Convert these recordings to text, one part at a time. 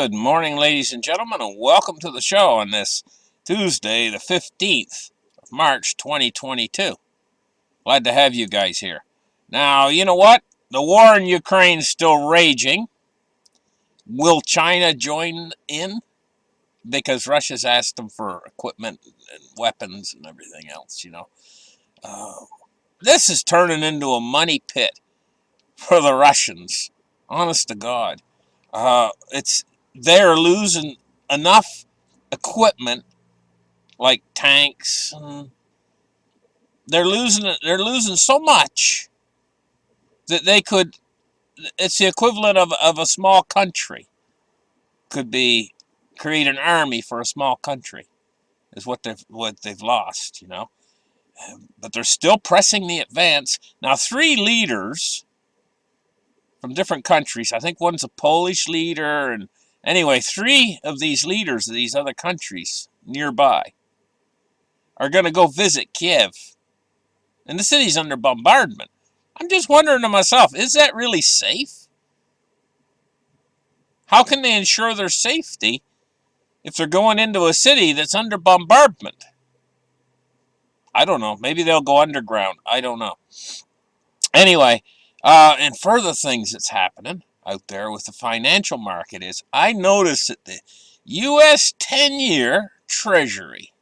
Good morning, ladies and gentlemen, and welcome to the show on this Tuesday, the 15th of March, 2022. Glad to have you guys here. Now, you know what? The war in Ukraine is still raging. Will China join in? Because Russia's asked them for equipment and weapons and everything else, Uh, this is turning into a money pit for the Russians. Honest to God. They're losing enough equipment like tanks, and they're losing so much that they could, it's the equivalent of a small country could be, create an army for a small country is what they've lost. But they're still pressing the advance. Now, three leaders from different countries, I think one's a Polish leader, and anyway, three of these leaders of these other countries nearby are going to go visit Kiev. And the city's under bombardment. I'm just wondering to myself, is that really safe? How can they ensure their safety if they're going into a city that's under bombardment? I don't know. Maybe they'll go underground. I don't know. Anyway, and further things that's happening out there with the financial market is I noticed that the U.S. 10-year Treasury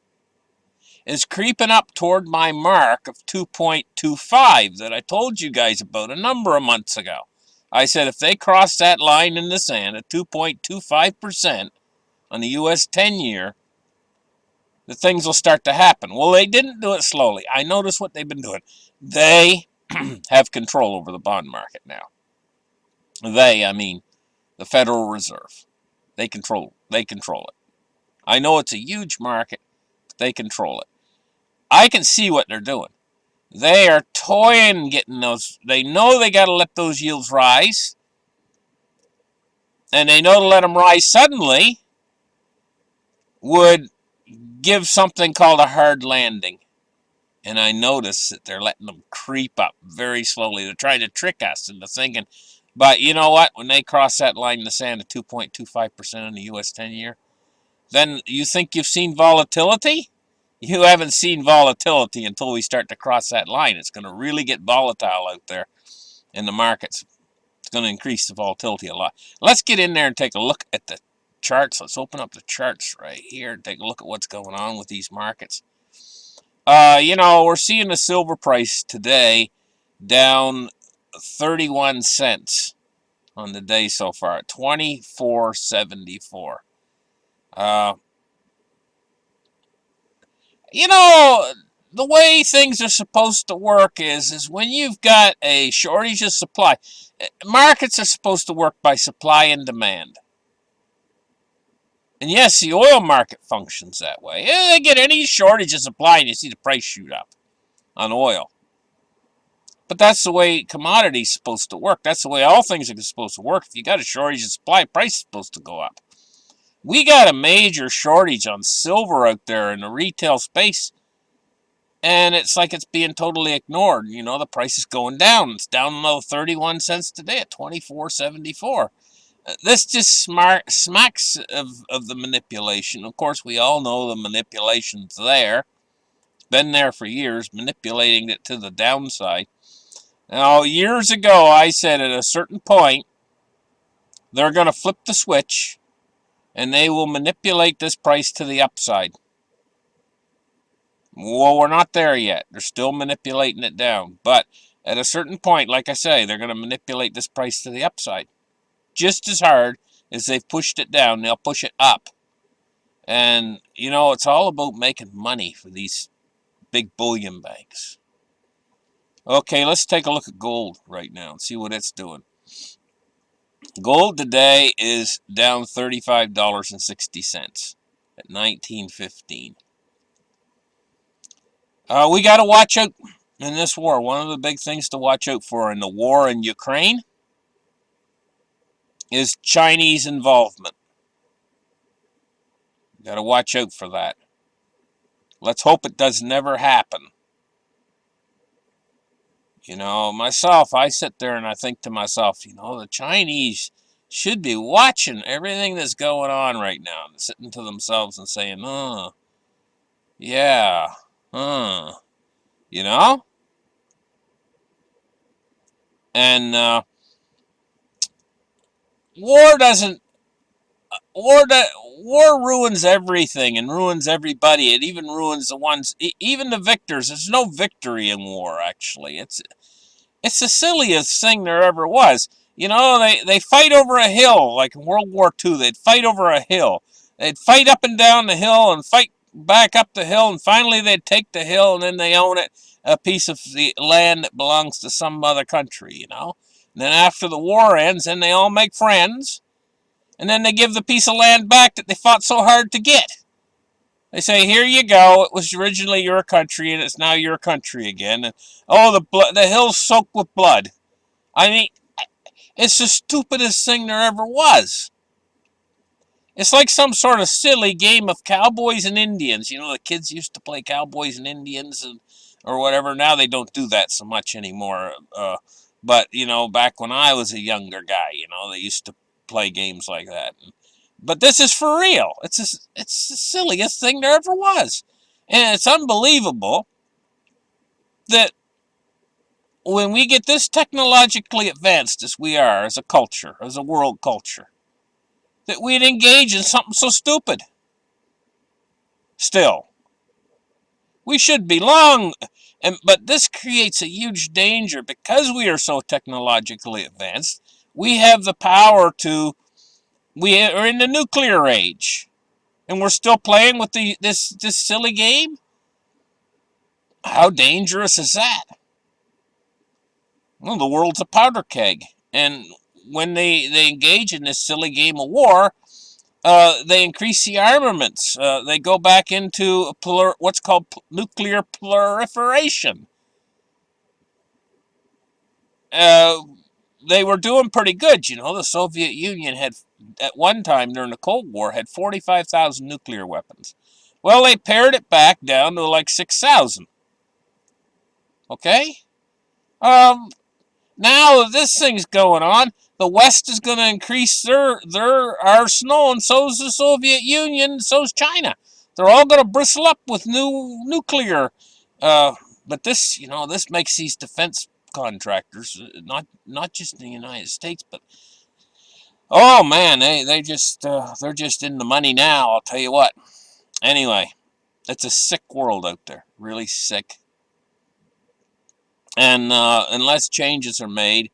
is creeping up toward my mark of 2.25 that I told you guys about a number of months ago. I said if they cross that line in the sand at 2.25% on the U.S. 10-year, the things will start to happen. Well, they didn't do it slowly. I noticed what they've been doing. They have control over the bond market now. I mean the Federal Reserve. They control it. I know it's a huge market, but they control it. I can see what they're doing. They are toying getting those. They know they got to let those yields rise. And they know to let them rise suddenly would give something called a hard landing. And I notice that they're letting them creep up very slowly. They're trying to trick us into thinking. But you know what? When they cross that line in the sand of 2.25% on the U.S. 10-year, then you think you've seen volatility? You haven't seen volatility until we start to cross that line. It's going to really get volatile out there in the markets. It's going to increase the volatility a lot. Let's get in there and take a look at the charts. Let's open up the charts right here and take a look at what's going on with these markets. We're seeing the silver price today down 31 cents on the day so far at 24.74. The way things are supposed to work is when you've got a shortage of supply, markets are supposed to work by supply and demand. And yes, the oil market functions that way. They get any shortage of supply and you see the price shoot up on oil. But that's the way commodities supposed to work. That's the way all things are supposed to work. If you got a shortage of supply, price is supposed to go up. We got a major shortage on silver out there in the retail space. And it's like it's being totally ignored. The price is going down. It's down another 31 cents today at 24.74. This just smacks of the manipulation. Of course, we all know the manipulation's there. It's been there for years, manipulating it to the downside. Now, years ago, I said at a certain point, they're going to flip the switch, and they will manipulate this price to the upside. Well, we're not there yet. They're still manipulating it down. But at a certain point, like I say, they're going to manipulate this price to the upside. Just as hard as they've pushed it down, they'll push it up. And, it's all about making money for these big bullion banks. Okay, let's take a look at gold right now and see what it's doing. Gold today is down $35.60 at $19.15. We got to watch out in this war. One of the big things to watch out for in the war in Ukraine is Chinese involvement. Got to watch out for that. Let's hope it does never happen. Myself, I sit there and I think to myself, the Chinese should be watching everything that's going on right now and sitting to themselves and saying, oh, yeah, you know? And war doesn't, war, war ruins everything and ruins everybody. It even ruins the ones, even the victors. There's no victory in war, actually. It's the silliest thing there ever was. You know, they fight over a hill, like in World War II. They'd fight over a hill. They'd fight up and down the hill and fight back up the hill, and finally they'd take the hill, and then they own it, a piece of the land that belongs to some other country, you know. And then after the war ends, then they all make friends, and then they give the piece of land back that they fought so hard to get. They say, here you go, it was originally your country, and it's now your country again. And, oh, the hill's soaked with blood. I mean, it's the stupidest thing there ever was. It's like some sort of silly game of cowboys and Indians. You know, the kids used to play cowboys and Indians or whatever. Now they don't do that so much anymore. But, you know, back when I was a younger guy, you know, they used to play games like that. But this is for real. It's the silliest thing there ever was. And it's unbelievable that when we get this technologically advanced as we are as a culture, as a world culture, that we'd engage in something so stupid. Still, we should be long, but this creates a huge danger because we are so technologically advanced. We have the power to, we are in the nuclear age, and we're still playing with this silly game? How dangerous is that? Well, the world's a powder keg, and when they engage in this silly game of war, they increase the armaments. They go back into what's called nuclear proliferation. They were doing pretty good, you know. The Soviet Union had, at one time during the Cold War, had 45,000 nuclear weapons. Well, they pared it back down to like 6,000. Okay? Now this thing's going on, the West is going to increase their arsenal, and so's the Soviet Union, so's China. They're all going to bristle up with new nuclear. But this, you know, this makes these defense contractors, not just in the United States, but oh man, they're just in the money now. I'll tell you what. Anyway, it's a sick world out there, really sick. And unless changes are made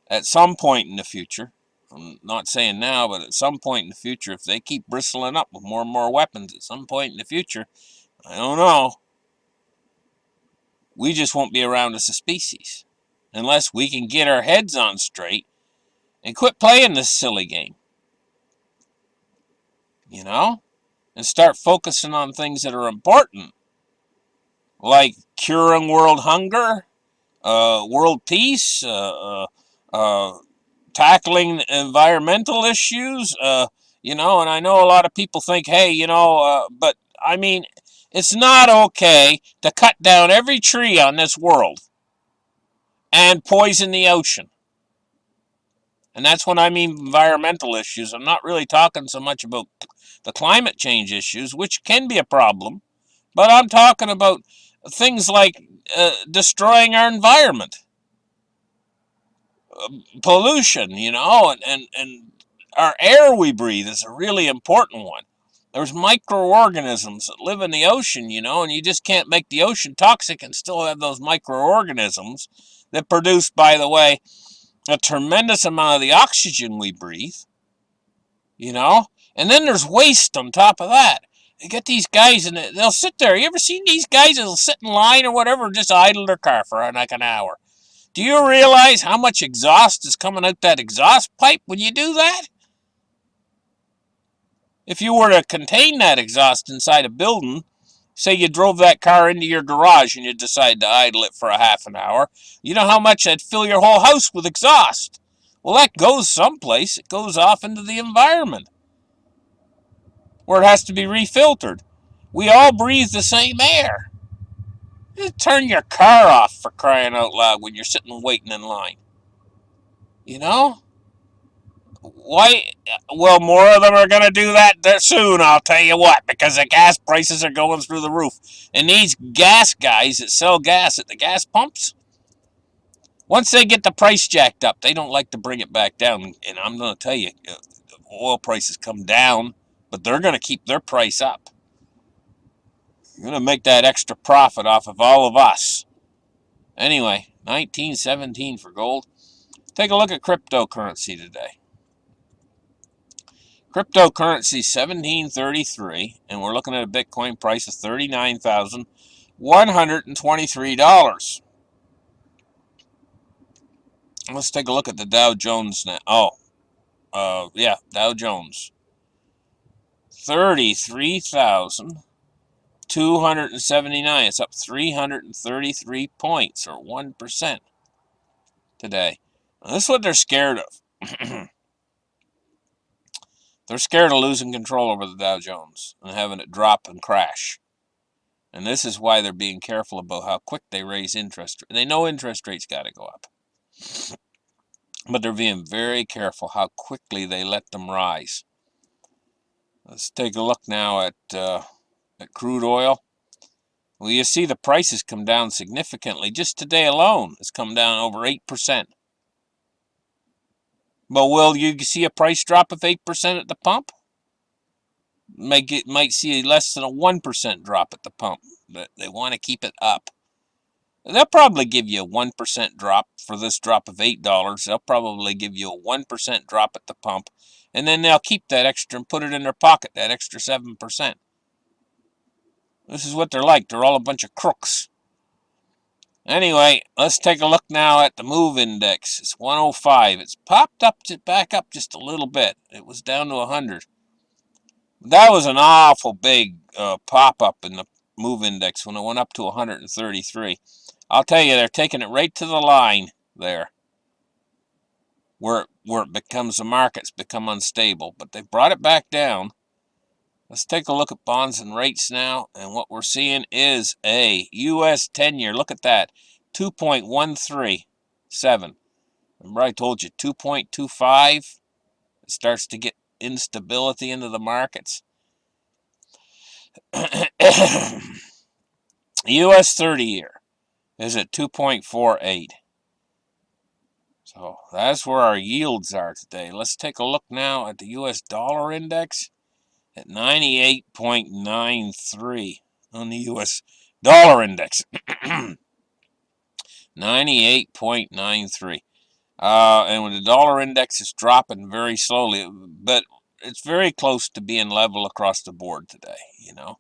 at some point in the future, I'm not saying now, but at some point in the future, if they keep bristling up with more and more weapons at some point in the future, I don't know, we just won't be around as a species. Unless we can get our heads on straight and quit playing this silly game. You know? And start focusing on things that are important. Like curing world hunger, world peace, tackling environmental issues, you know, and I know a lot of people think, hey, you know, but I mean, it's not okay to cut down every tree on this world and poison the ocean. And that's when I mean environmental issues. I'm not really talking so much about the climate change issues, which can be a problem, but I'm talking about things like destroying our environment. Pollution, you know, and our air we breathe is a really important one. There's microorganisms that live in the ocean, you know, and you just can't make the ocean toxic and still have those microorganisms that produce, by the way, a tremendous amount of the oxygen we breathe, you know, and then there's waste on top of that. You get these guys and they'll sit there. You ever seen these guys that'll sit in line or whatever and just idle their car for like an hour? Do you realize how much exhaust is coming out that exhaust pipe when you do that? If you were to contain that exhaust inside a building, say you drove that car into your garage and you decided to idle it for a half an hour, you know how much that'd fill your whole house with exhaust. Well, that goes someplace. It goes off into the environment where it has to be refiltered. We all breathe the same air. You turn your car off, for crying out loud, when you're sitting waiting in line. You know? Why? Well, more of them are going to do that soon, I'll tell you what, because the gas prices are going through the roof. And these gas guys that sell gas at the gas pumps, once they get the price jacked up, they don't like to bring it back down. And I'm going to tell you, oil prices come down, but they're going to keep their price up. You're going to make that extra profit off of all of us. Anyway, 1917 for gold. Take a look at cryptocurrency today. Cryptocurrency 1733, and we're looking at a Bitcoin price of $39,123. Let's take a look at the Dow Jones now. Dow Jones. 33,279. It's up 333 points, or 1% today. Now, this is what they're scared of. They're scared of losing control over the Dow Jones and having it drop and crash. And this is why they're being careful about how quick they raise interest. They know interest rates got to go up. But they're being very careful how quickly they let them rise. Let's take a look now at crude oil. Well, you see the prices come down significantly. Just today alone, it's come down over 8%. But will you see a price drop of 8% at the pump? Might see less than a 1% drop at the pump. But they want to keep it up. They'll probably give you a 1% drop for this drop of $8. They'll probably give you a 1% drop at the pump. And then they'll keep that extra and put it in their pocket, that extra 7%. This is what they're like. They're all a bunch of crooks. Anyway, let's take a look now at the MOVE index. It's 105. It's popped up back up just a little bit. It was down to 100. That was an awful big pop-up in the MOVE index when it went up to 133. I'll tell you, they're taking it right to the line there, where it becomes, the markets become unstable. But they brought it back down. Let's take a look at bonds and rates now, and what we're seeing is a U.S. 10-year. Look at that, 2.137. Remember I told you 2.25? It starts to get instability into the markets. U.S. 30-year is at 2.48. So that's where our yields are today. Let's take a look now at the U.S. dollar index at 98.93 on the U.S. dollar index. 98.93. And when the dollar index is dropping very slowly, but it's very close to being level across the board today, you know.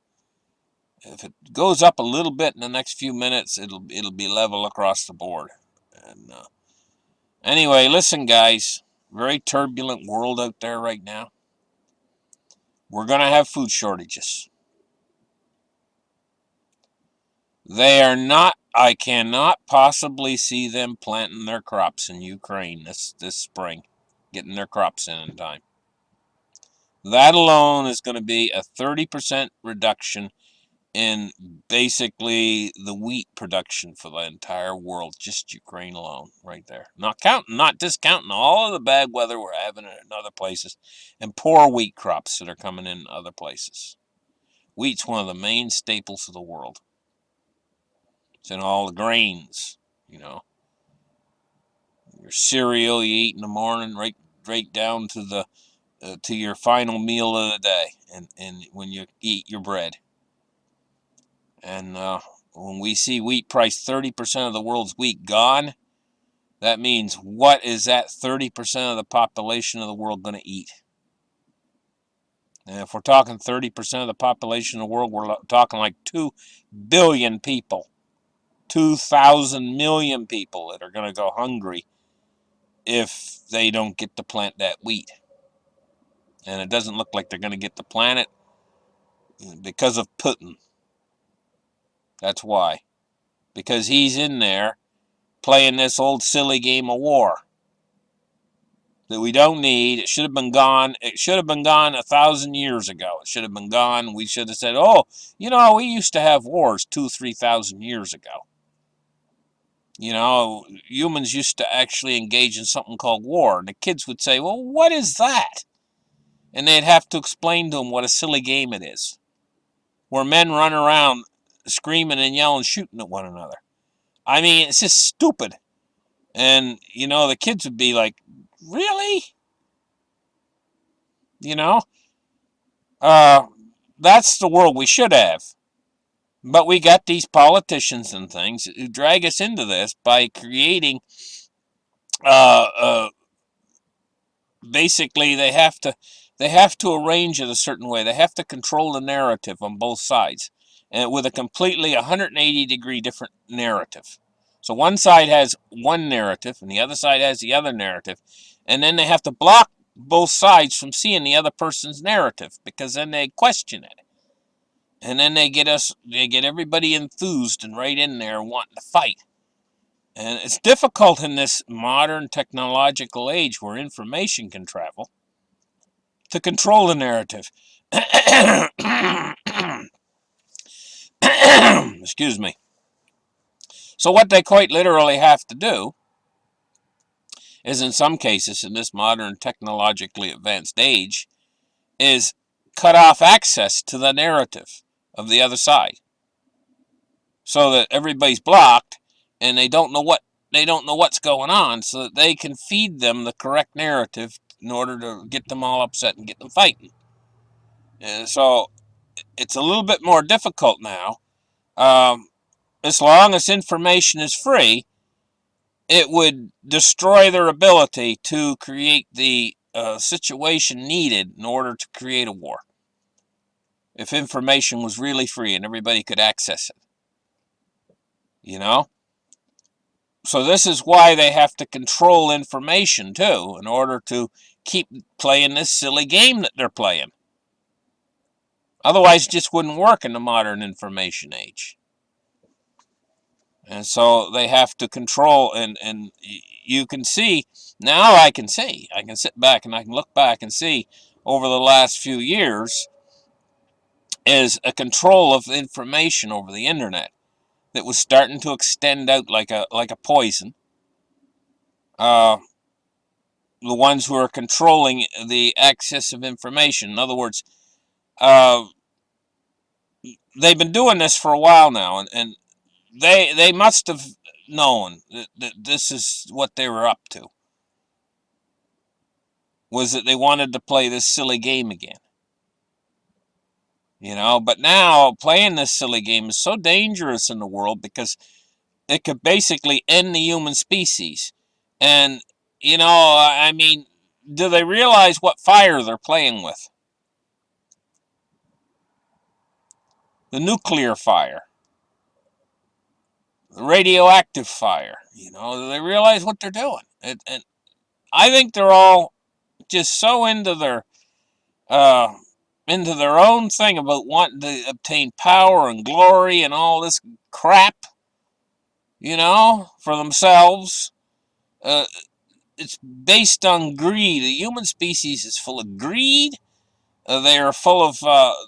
If it goes up a little bit in the next few minutes, it'll be level across the board. And anyway, listen, guys, very turbulent world out there right now. We're going to have food shortages. They are not, I cannot possibly see them planting their crops in Ukraine this spring, getting their crops in time. That alone is going to be a 30% reduction in basically the wheat production for the entire world, just Ukraine alone, right there. Not discounting all of the bad weather we're having in other places, and poor wheat crops that are coming in other places. Wheat's one of the main staples of the world. It's in all the grains, you know. Your cereal you eat in the morning, right down to the to your final meal of the day, and when you eat your bread. And when we see wheat price 30% of the world's wheat gone, that means what is that 30% of the population of the world going to eat? And if we're talking 30% of the population of the world, we're talking like 2 billion people. 2,000 million people that are going to go hungry if they don't get to plant that wheat. And it doesn't look like they're going to get to plant it because of Putin. That's why. Because he's in there playing this old silly game of war that we don't need. It should have been gone. It should have been gone 1,000 years ago. It should have been gone. We should have said, oh, you know, we used to have wars 2,000 or 3,000 years ago. You know, humans used to actually engage in something called war. And the kids would say, well, what is that? And they'd have to explain to them what a silly game it is, where men run around screaming and yelling, shooting at one another. I mean, it's just stupid. And, you know, the kids would be like, really? You know? That's the world we should have. But we got these politicians and things who drag us into this by creating, uh, uh, basically they have to arrange it a certain way. They have to control the narrative on both sides, and with a completely 180-degree different narrative. So one side has one narrative and the other side has the other narrative, and then they have to block both sides from seeing the other person's narrative, because then they question it. And then they get everybody enthused and right in there wanting to fight. And it's difficult in this modern technological age where information can travel to control the narrative. Excuse me. So what they quite literally have to do is, in some cases, in this modern technologically advanced age, is cut off access to the narrative of the other side, so that everybody's blocked and they don't know what's going on, so that they can feed them the correct narrative in order to get them all upset and get them fighting. And so it's a little bit more difficult now. As long as information is free, it would destroy their ability to create the situation needed in order to create a war. If information was really free and everybody could access it. You know? So this is why they have to control information too, in order to keep playing this silly game that they're playing. Otherwise, it just wouldn't work in the modern information age. And so they have to control, and you can see, now I can sit back and I can look back and see over the last few years is a control of information over the internet that was starting to extend out like a poison. The ones who are controlling the access of information. In other words, they've been doing this for a while now, and they must have known that this is what they were up to. Was that they wanted to play this silly game again. You know, but now playing this silly game is so dangerous in the world because it could basically end the human species. And, you know, I mean, do they realize what fire they're playing with? The nuclear fire. The radioactive fire. You know, do they realize what they're doing? And I think they're all just so into their own thing about wanting to obtain power and glory and all this crap, you know, for themselves. It's based on greed. The human species is full of greed. They are full of,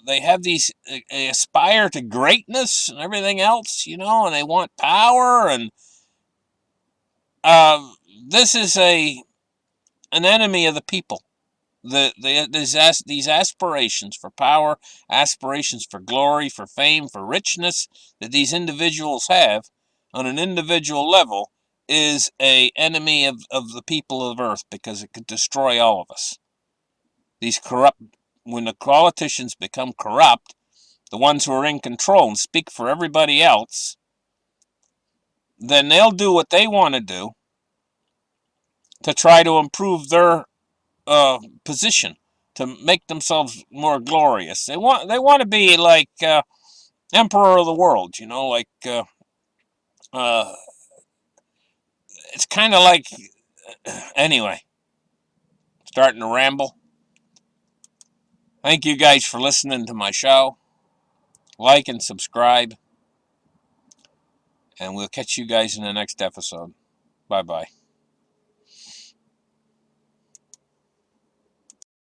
they have these, they aspire to greatness and everything else, you know, and they want power. And this is an enemy of the people. These aspirations for power, aspirations for glory, for fame, for richness that these individuals have on an individual level is an enemy of the people of Earth, because it could destroy all of us. When the politicians become corrupt, the ones who are in control and speak for everybody else, then they'll do what they want to do to try to improve their position, to make themselves more glorious. They want to be like emperor of the world, you know, like it's kind of like anyway, starting to ramble. Thank you guys for listening to my show. Like and subscribe, and we'll catch you guys in the next episode. Bye bye.